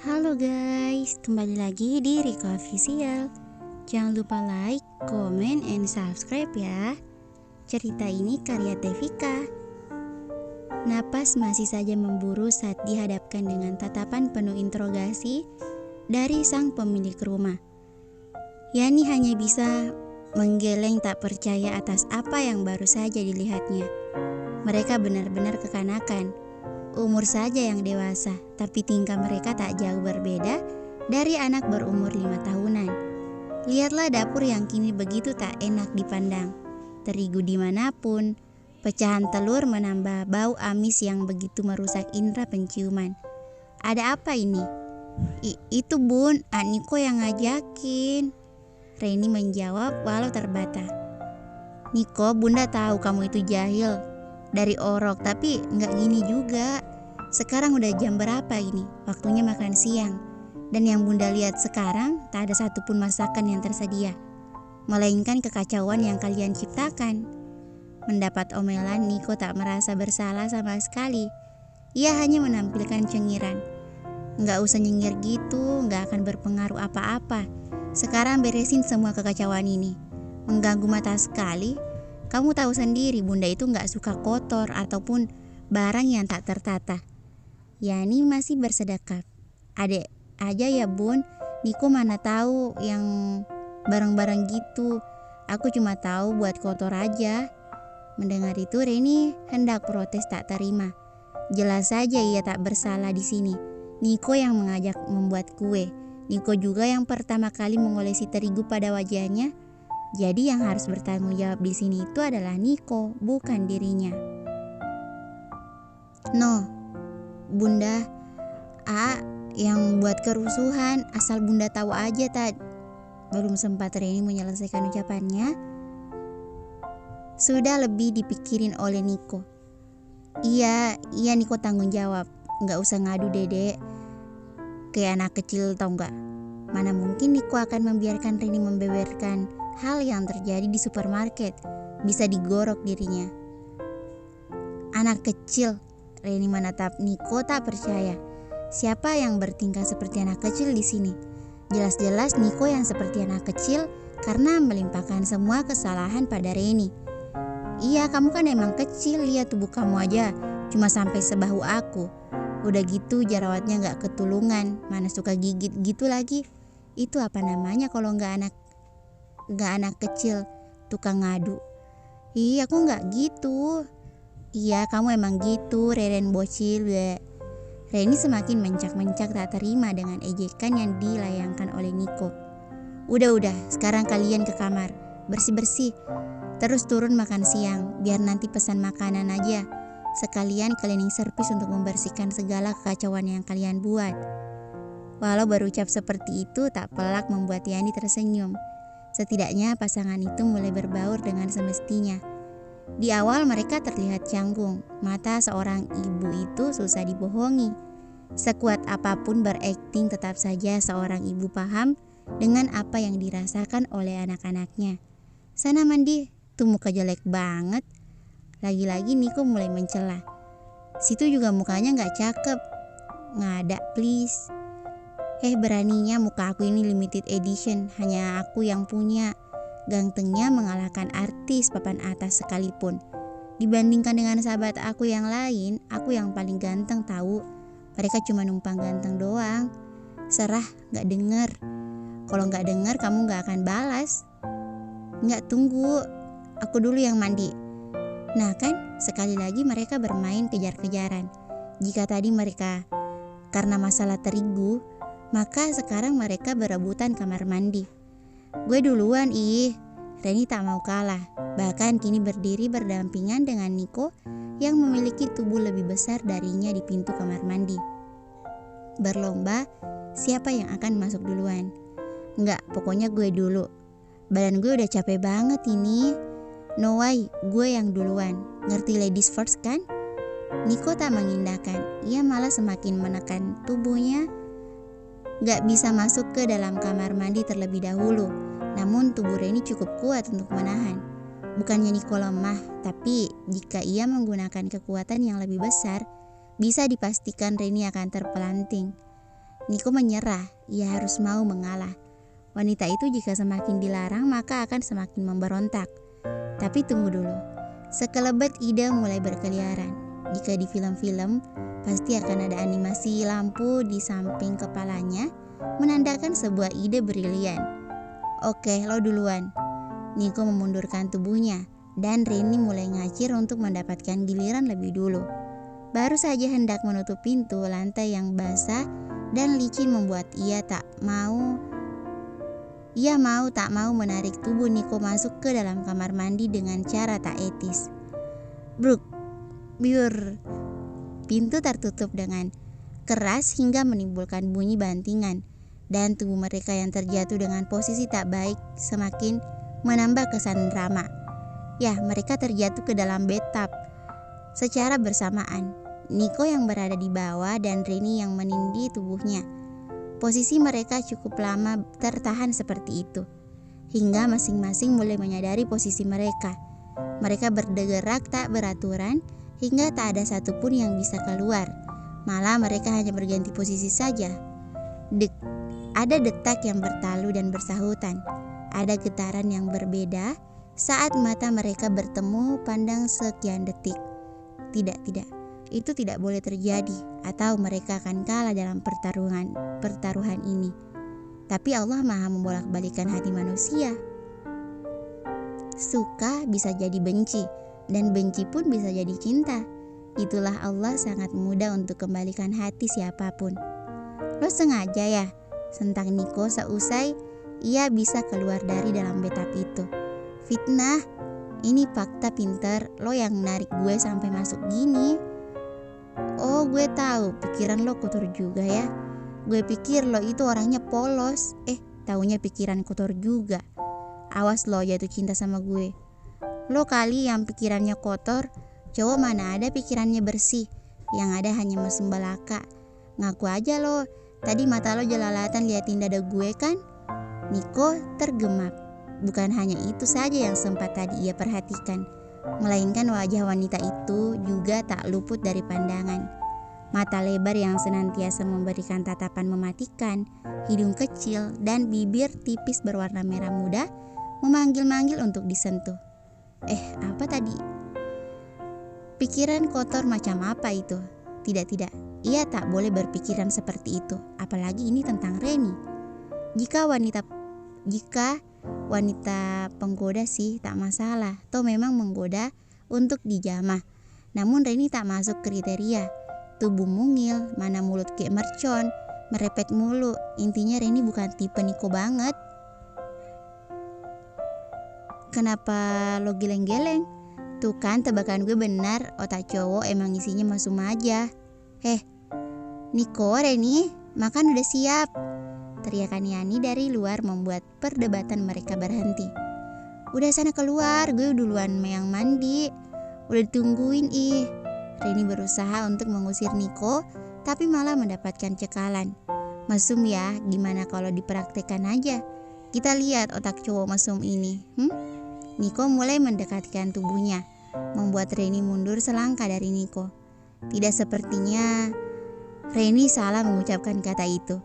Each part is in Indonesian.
Halo guys, kembali lagi di Riko Official. Jangan lupa like, comment, and subscribe ya. Cerita ini karya Devika. Napas masih saja memburu saat dihadapkan dengan tatapan penuh interogasi dari sang pemilik rumah. Yani hanya bisa menggeleng tak percaya atas apa yang baru saja dilihatnya. Mereka benar-benar kekanakan. Umur saja yang dewasa, tapi tingkah mereka tak jauh berbeda dari anak berumur 5 tahunan. Lihatlah dapur yang kini begitu tak enak dipandang. Terigu dimanapun, pecahan telur menambah bau amis yang begitu merusak indera penciuman. Ada apa ini? Itu bun, Niko yang ngajakin. Reni menjawab walau terbata. Niko, bunda tahu kamu itu jahil. Dari orok, tapi nggak gini juga. Sekarang udah jam berapa ini? Waktunya makan siang. Dan yang bunda lihat sekarang tak ada satupun masakan yang tersedia, melainkan kekacauan yang kalian ciptakan. Mendapat omelan, Niko tak merasa bersalah sama sekali. Ia hanya menampilkan cengiran. Nggak usah nyengir gitu, nggak akan berpengaruh apa-apa. Sekarang beresin semua kekacauan ini. Mengganggu mata sekali. Kamu tahu sendiri bunda itu gak suka kotor ataupun barang yang tak tertata. Yani masih bersedekap. Adek aja ya bun, Niko mana tahu yang barang-barang gitu. Aku cuma tahu buat kotor aja. Mendengar itu Reni hendak protes tak terima. Jelas saja ia tak bersalah di sini. Niko yang mengajak membuat kue. Niko juga yang pertama kali mengolesi terigu pada wajahnya. Jadi yang harus bertanggung jawab di sini itu adalah Niko, bukan dirinya. No, bunda, yang buat kerusuhan, asal bunda tahu aja tad. Belum sempat Reni menyelesaikan ucapannya, sudah lebih dipikirin oleh Niko. Iya Niko tanggung jawab, nggak usah ngadu dedek. Kayak anak kecil tau nggak? Mana mungkin Niko akan membiarkan Reni membeberkan hal yang terjadi di supermarket. Bisa digorok dirinya. Anak kecil, Reni menatap Niko tak percaya. Siapa yang bertingkah seperti anak kecil di sini? Jelas-jelas Niko yang seperti anak kecil karena melimpahkan semua kesalahan pada Reni. Iya, kamu kan emang kecil, lihat tubuh kamu aja cuma sampai sebahu aku. Udah gitu jerawatnya gak ketulungan, mana suka gigit gitu lagi. Itu apa namanya kalau gak anak kecil, tukang ngadu. Iya, aku gak gitu. Iya, kamu emang gitu, Reren bocil. Reni semakin mencak-mencak tak terima dengan ejekan yang dilayangkan oleh Niko. Udah, sekarang kalian ke kamar, bersih-bersih. Terus turun makan siang, biar nanti pesan makanan aja. Sekalian cleaning service untuk membersihkan segala kekacauan yang kalian buat. Walau berucap seperti itu tak pelak membuat Yani tersenyum. Setidaknya pasangan itu mulai berbaur dengan semestinya. Di awal mereka terlihat canggung. Mata seorang ibu itu susah dibohongi. Sekuat apapun berakting, tetap saja seorang ibu paham dengan apa yang dirasakan oleh anak-anaknya. Sana mandi, tuh muka jelek banget. Lagi-lagi Niko mulai mencela. Situ juga mukanya gak cakep. Ngada please. Beraninya muka aku ini limited edition, hanya aku yang punya. Gantengnya mengalahkan artis papan atas sekalipun. Dibandingkan dengan sahabat aku yang lain, aku yang paling ganteng tahu. Mereka cuma numpang ganteng doang. Serah, gak denger. Kalau gak denger kamu gak akan balas. Gak, tunggu, aku dulu yang mandi. Nah kan, sekali lagi mereka bermain kejar-kejaran. Jika tadi mereka karena masalah terigu, maka sekarang mereka berebutan kamar mandi. Gue duluan Reni tak mau kalah. Bahkan kini berdiri berdampingan dengan Niko yang memiliki tubuh lebih besar darinya di pintu kamar mandi. Berlomba siapa yang akan masuk duluan. Enggak, pokoknya gue dulu. Badan gue udah capek banget ini. No way, gue yang duluan. Ngerti ladies first kan? Niko tak mengindahkan. Ia malah semakin menekan tubuhnya. Gak bisa masuk ke dalam kamar mandi terlebih dahulu. Namun tubuh Reni cukup kuat untuk menahan. Bukannya Niko lemah, tapi jika ia menggunakan kekuatan yang lebih besar, bisa dipastikan Reni akan terpelanting. Niko menyerah, ia harus mau mengalah. Wanita itu jika semakin dilarang maka akan semakin memberontak. Tapi tunggu dulu, sekelebat ide mulai berkeliaran. Jika di film-film, pasti akan ada animasi lampu di samping kepalanya, menandakan sebuah ide brilian. Oke, lo duluan. Niko memundurkan tubuhnya, dan Reni mulai ngacir untuk mendapatkan giliran lebih dulu. Baru saja hendak menutup pintu, lantai yang basah dan licin membuat ia mau tak mau menarik tubuh Niko masuk ke dalam kamar mandi dengan cara tak etis. Bruk, biur. Pintu tertutup dengan keras hingga menimbulkan bunyi bantingan, dan tubuh mereka yang terjatuh dengan posisi tak baik semakin menambah kesan drama. Ya, mereka terjatuh ke dalam bathtub secara bersamaan. Niko yang berada di bawah dan Reni yang menindih tubuhnya. Posisi mereka cukup lama tertahan seperti itu, hingga masing-masing mulai menyadari posisi mereka. Mereka bergerak tak beraturan, hingga tak ada satupun yang bisa keluar. Malah mereka hanya berganti posisi saja. Ada detak yang bertalu dan bersahutan. Ada getaran yang berbeda saat mata mereka bertemu pandang sekian detik. Tidak. Itu tidak boleh terjadi, atau mereka akan kalah dalam pertaruhan ini. Tapi Allah Maha membolak-balikan hati manusia. Suka bisa jadi benci, dan benci pun bisa jadi cinta. Itulah Allah sangat mudah untuk kembalikan hati siapapun. Lo sengaja ya? Sentak Niko seusai ia bisa keluar dari dalam bathtub itu. Fitnah, ini fakta pinter, lo yang narik gue sampai masuk gini. Oh, gue tahu pikiran lo kotor juga ya. Gue pikir lo itu orangnya polos. Taunya pikiran kotor juga. Awas lo jatuh cinta sama gue. Lo kali yang pikirannya kotor. Cowok mana ada pikirannya bersih. Yang ada hanya mesum belaka. Ngaku aja lo, tadi mata lo jelalatan liatin dada gue kan? Niko tergemap. Bukan hanya itu saja yang sempat tadi ia perhatikan, melainkan wajah wanita itu juga tak luput dari pandangan. Mata lebar yang senantiasa memberikan tatapan mematikan, hidung kecil, dan bibir tipis berwarna merah muda memanggil-manggil untuk disentuh. Apa tadi? Pikiran kotor macam apa itu? Tidak, ia tak boleh berpikiran seperti itu, apalagi ini tentang Reni. Jika wanita penggoda sih tak masalah, toh memang menggoda untuk dijamah. Namun Reni tak masuk kriteria. Tubuh mungil, mana mulut kayak mercon, merepet mulu. Intinya Reni bukan tipe Niko banget. Kenapa lo geleng-geleng? Tuh kan tebakan gue benar, otak cowok emang isinya mesum aja. Niko, Reni, makan udah siap. Teriakan Yani dari luar membuat perdebatan mereka berhenti. Udah sana keluar, gue duluan yang mandi. Udah ditungguin Reni berusaha untuk mengusir Niko, tapi malah mendapatkan cekalan. Mesum ya, gimana kalau dipraktekkan aja? Kita lihat otak cowok mesum ini. Niko mulai mendekatkan tubuhnya, membuat Reni mundur selangkah dari Niko. Tidak sepertinya Reni salah mengucapkan kata itu.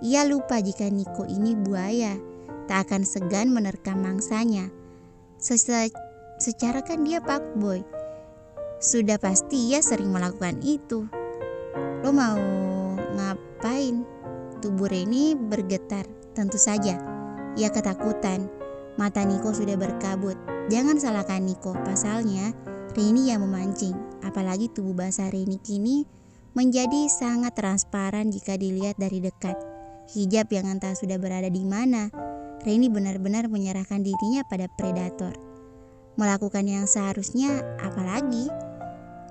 Ia lupa jika Niko ini buaya, tak akan segan menerkam mangsanya. Secara kan dia fuckboy. Sudah pasti ia sering melakukan itu. Lo mau ngapain? Tubuh Reni bergetar. Tentu saja, ia ketakutan. Mata Niko sudah berkabut. Jangan salahkan Niko, pasalnya Reni yang memancing. Apalagi tubuh basah Reni kini menjadi sangat transparan jika dilihat dari dekat. Hijab yang entah sudah berada di mana. Reni benar-benar menyerahkan dirinya pada predator. Melakukan yang seharusnya, apalagi?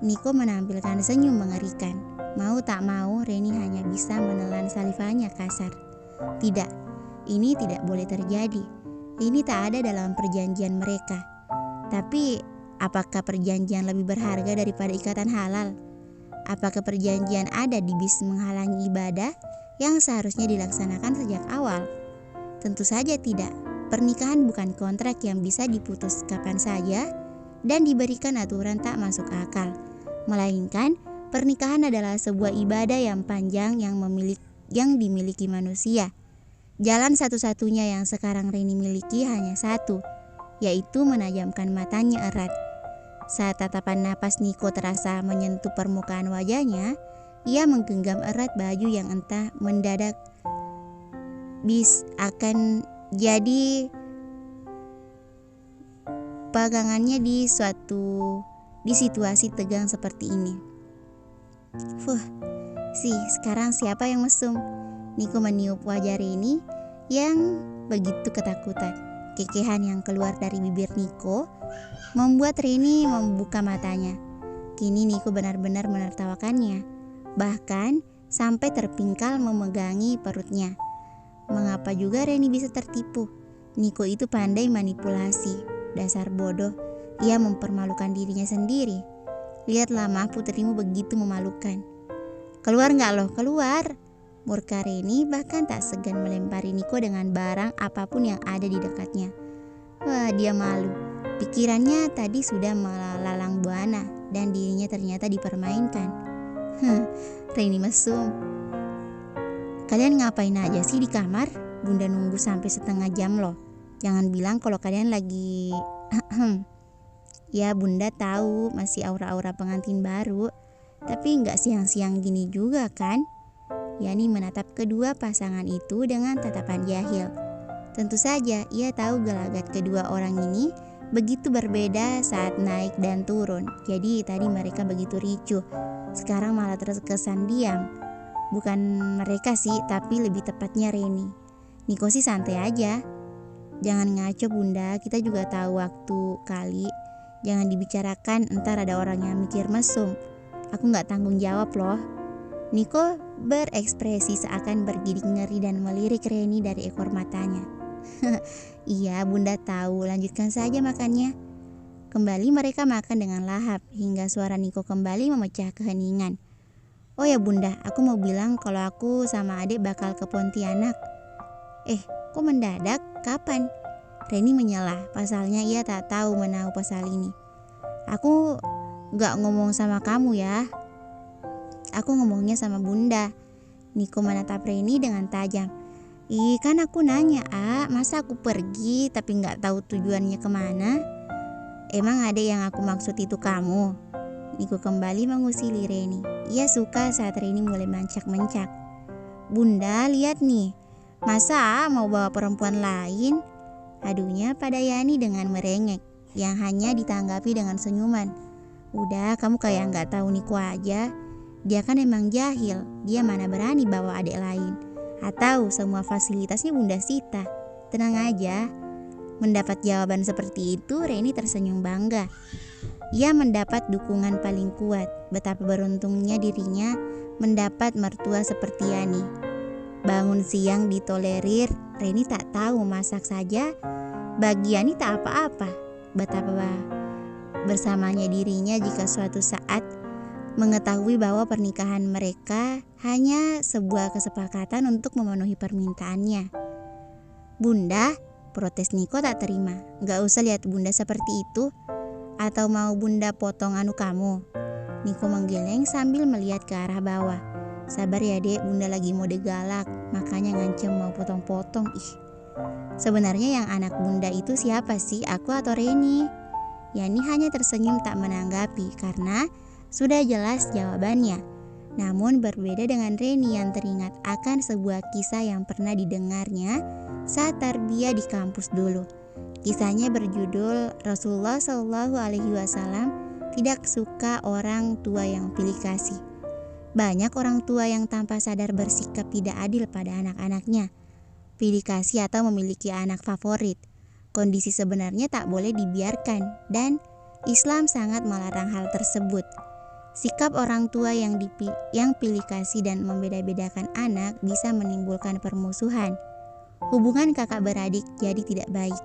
Niko menampilkan senyum mengerikan. Mau tak mau, Reni hanya bisa menelan salivanya kasar. Tidak, ini tidak boleh terjadi. Ini tak ada dalam perjanjian mereka. Tapi, apakah perjanjian lebih berharga daripada ikatan halal? Apakah perjanjian ada di bis menghalangi ibadah yang seharusnya dilaksanakan sejak awal? Tentu saja tidak. Pernikahan bukan kontrak yang bisa diputus kapan saja dan diberikan aturan tak masuk akal. Melainkan, pernikahan adalah sebuah ibadah yang panjang yang dimiliki manusia. Jalan satu-satunya yang sekarang Reni miliki hanya satu, yaitu menajamkan matanya erat. Saat tatapan napas Niko terasa menyentuh permukaan wajahnya, ia menggenggam erat baju yang entah mendadak akan jadi pegangannya di situasi tegang seperti ini. Sekarang siapa yang mesum? Niko meniup wajah Reni yang begitu ketakutan. Kekehan yang keluar dari bibir Niko membuat Reni membuka matanya. Kini Niko benar-benar menertawakannya, bahkan sampai terpingkal memegangi perutnya. Mengapa juga Reni bisa tertipu? Niko itu pandai manipulasi. Dasar bodoh, ia mempermalukan dirinya sendiri. Lihatlah mah, putrimu begitu memalukan. Keluar nggak loh, keluar. Murka Reni bahkan tak segan melempari Niko dengan barang apapun yang ada di dekatnya. Wah, dia malu. Pikirannya tadi sudah melalang buana dan dirinya ternyata dipermainkan. Reni mesum. Kalian ngapain aja sih di kamar? Bunda nunggu sampai setengah jam loh. Jangan bilang kalau kalian lagi Ya, Bunda tahu masih aura-aura pengantin baru, tapi nggak siang-siang gini juga kan? Yani menatap kedua pasangan itu dengan tatapan jahil. Tentu saja ia tahu gelagat kedua orang ini begitu berbeda saat naik dan turun. Jadi tadi mereka begitu ricuh, sekarang malah terkesan diam. Bukan mereka sih, tapi lebih tepatnya Reni. Niko sih santai aja. Jangan ngaco Bunda, kita juga tahu waktu kali. Jangan dibicarakan, entar ada orang yang mikir mesum. Aku gak tanggung jawab loh. Niko berekspresi seakan bergidik ngeri dan melirik Reni dari ekor matanya. Iya, Bunda tahu, lanjutkan saja makannya. Kembali mereka makan dengan lahap, hingga suara Niko kembali memecah keheningan. Oh ya Bunda, aku mau bilang kalau aku sama adik bakal ke Pontianak. Kok mendadak? Kapan? Reni menyalah, pasalnya ia tak tahu menahu pasal ini. Aku gak ngomong sama kamu ya. Aku ngomongnya sama Bunda. Niko menatap Reni dengan tajam. Kan aku nanya, masa aku pergi tapi gak tahu tujuannya kemana? Emang ada yang aku maksud itu kamu? Niko kembali mengusili Reni. Ia suka saat Reni mulai mencak-mencak. Bunda, lihat nih. Masa mau bawa perempuan lain? Adunya pada Yani dengan merengek, yang hanya ditanggapi dengan senyuman. Udah, kamu kayak gak tahu Niko aja. Dia kan emang jahil, dia mana berani bawa adik lain. Atau semua fasilitasnya Bunda sita. Tenang aja. Mendapat jawaban seperti itu, Reni tersenyum bangga. Ia mendapat dukungan paling kuat. Betapa beruntungnya dirinya mendapat mertua seperti Yani. Bangun siang ditolerir, Reni tak tahu masak saja. Bagi Yani tak apa-apa. Betapa bersamanya dirinya jika suatu saat mengetahui bahwa pernikahan mereka hanya sebuah kesepakatan untuk memenuhi permintaannya. Bunda, protes Niko tak terima. Gak usah lihat Bunda seperti itu. Atau mau Bunda potong anu kamu? Niko menggeleng sambil melihat ke arah bawah. Sabar ya dek, Bunda lagi mode galak, makanya ngancem mau potong-potong. Sebenarnya yang anak Bunda itu siapa sih, aku atau Reni? Yani hanya tersenyum tak menanggapi karena sudah jelas jawabannya. Namun berbeda dengan Reni yang teringat akan sebuah kisah yang pernah didengarnya saat tarbiyah di kampus dulu. Kisahnya berjudul Rasulullah SAW tidak suka orang tua yang pilih kasih. Banyak orang tua yang tanpa sadar bersikap tidak adil pada anak-anaknya. Pilih kasih atau memiliki anak favorit. Kondisi sebenarnya tak boleh dibiarkan dan Islam sangat melarang hal tersebut. Sikap orang tua yang pilih kasih dan membeda-bedakan anak bisa menimbulkan permusuhan. Hubungan kakak beradik jadi tidak baik.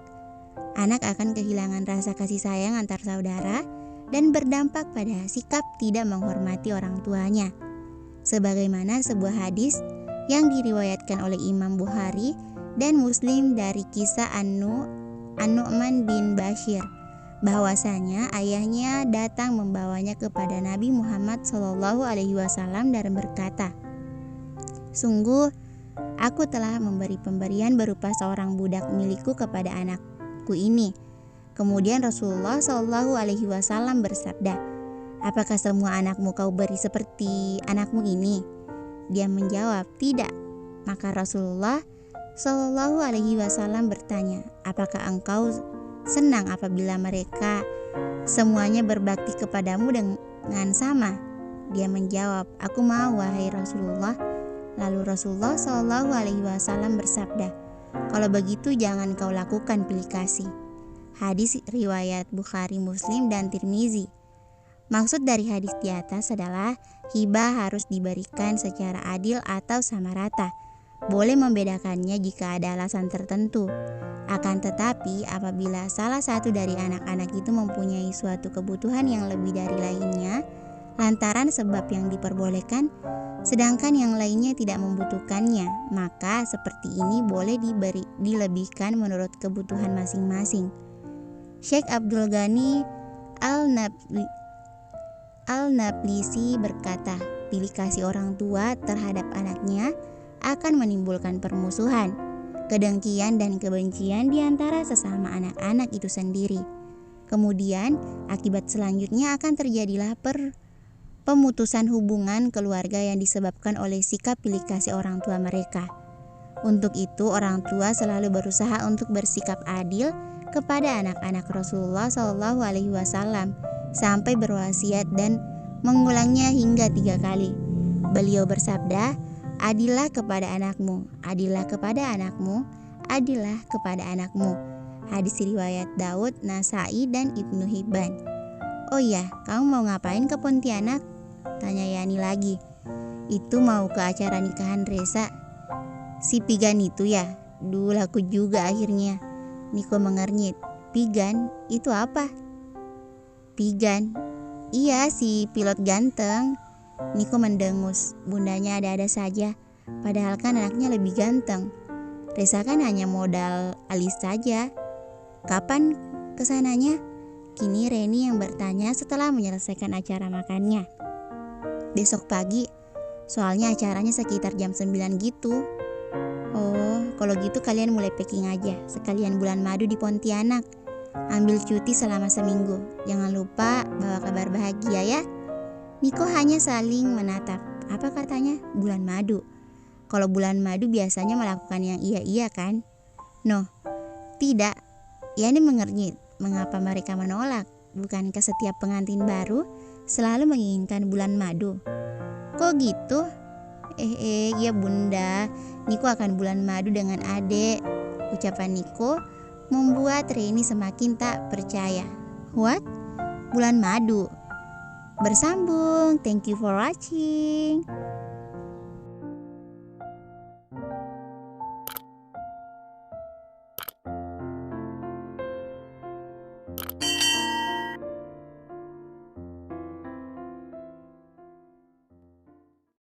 Anak akan kehilangan rasa kasih sayang antar saudara dan berdampak pada sikap tidak menghormati orang tuanya. Sebagaimana sebuah hadis yang diriwayatkan oleh Imam Bukhari dan Muslim dari kisah An-Nu'man bin Bashir, bahwasanya ayahnya datang membawanya kepada Nabi Muhammad SAW dan berkata, Sungguh, aku telah memberi pemberian berupa seorang budak milikku kepada anakku ini. Kemudian Rasulullah Shallallahu Alaihi Wasallam bersabda, apakah semua anakmu kau beri seperti anakmu ini? Dia menjawab, tidak. Maka Rasulullah Shallallahu Alaihi Wasallam bertanya, apakah engkau senang apabila mereka semuanya berbakti kepadamu dengan sama? Dia menjawab, aku mau wahai Rasulullah. Lalu Rasulullah Shallallahu Alaihi Wasallam bersabda, kalau begitu jangan kau lakukan pilih kasih. Hadis riwayat Bukhari, Muslim, dan Tirmizi. Maksud dari hadis di atas adalah hibah harus diberikan secara adil atau sama rata. Boleh membedakannya jika ada alasan tertentu. Akan tetapi apabila salah satu dari anak-anak itu mempunyai suatu kebutuhan yang lebih dari lainnya lantaran sebab yang diperbolehkan, sedangkan yang lainnya tidak membutuhkannya, maka seperti ini boleh dilebihkan menurut kebutuhan masing-masing. Syekh Abdul Ghani Al-Nablisi berkata, pilih kasih orang tua terhadap anaknya akan menimbulkan permusuhan, kedengkian dan kebencian di antara sesama anak-anak itu sendiri. Kemudian akibat selanjutnya akan terjadilah pemutusan hubungan keluarga yang disebabkan oleh sikap pilih kasih orang tua mereka. Untuk itu orang tua selalu berusaha untuk bersikap adil kepada anak-anak Rasulullah Shallallahu Alaihi Wasallam sampai berwasiat dan mengulangnya hingga 3 kali. Beliau bersabda, adillah kepada anakmu, adillah kepada anakmu, adillah kepada anakmu. Hadis riwayat Daud, Nasai, dan Ibnu Hibban. Oh iya, kamu mau ngapain ke Pontianak? Tanya Yani lagi. Itu mau ke acara nikahan Reza. Si Pigan itu ya? Duh, laku juga akhirnya. Niko mengernyit. Pigan? Itu apa? Pigan? Iya, si pilot ganteng. Niko mendengus. Bundanya ada-ada saja. Padahal kan anaknya lebih ganteng. Reza kan hanya modal alis saja. Kapan kesananya? Kini Reni yang bertanya setelah menyelesaikan acara makannya. Besok pagi, soalnya acaranya sekitar jam 9 gitu. Oh, kalau gitu kalian mulai packing aja. Sekalian bulan madu di Pontianak. Ambil cuti selama seminggu. Jangan lupa bawa kabar bahagia ya. Niko hanya saling menatap. Apa katanya? Bulan madu. Kalau bulan madu biasanya melakukan yang iya-iya kan? No, tidak. Yani mengernyit. Mengapa mereka menolak? Bukankah setiap pengantin baru selalu menginginkan bulan madu? Kok gitu? Ya bunda, Niko akan bulan madu dengan adek. Ucapan Niko membuat Reni semakin tak percaya. What? Bulan madu? Bersambung. Thank you for watching.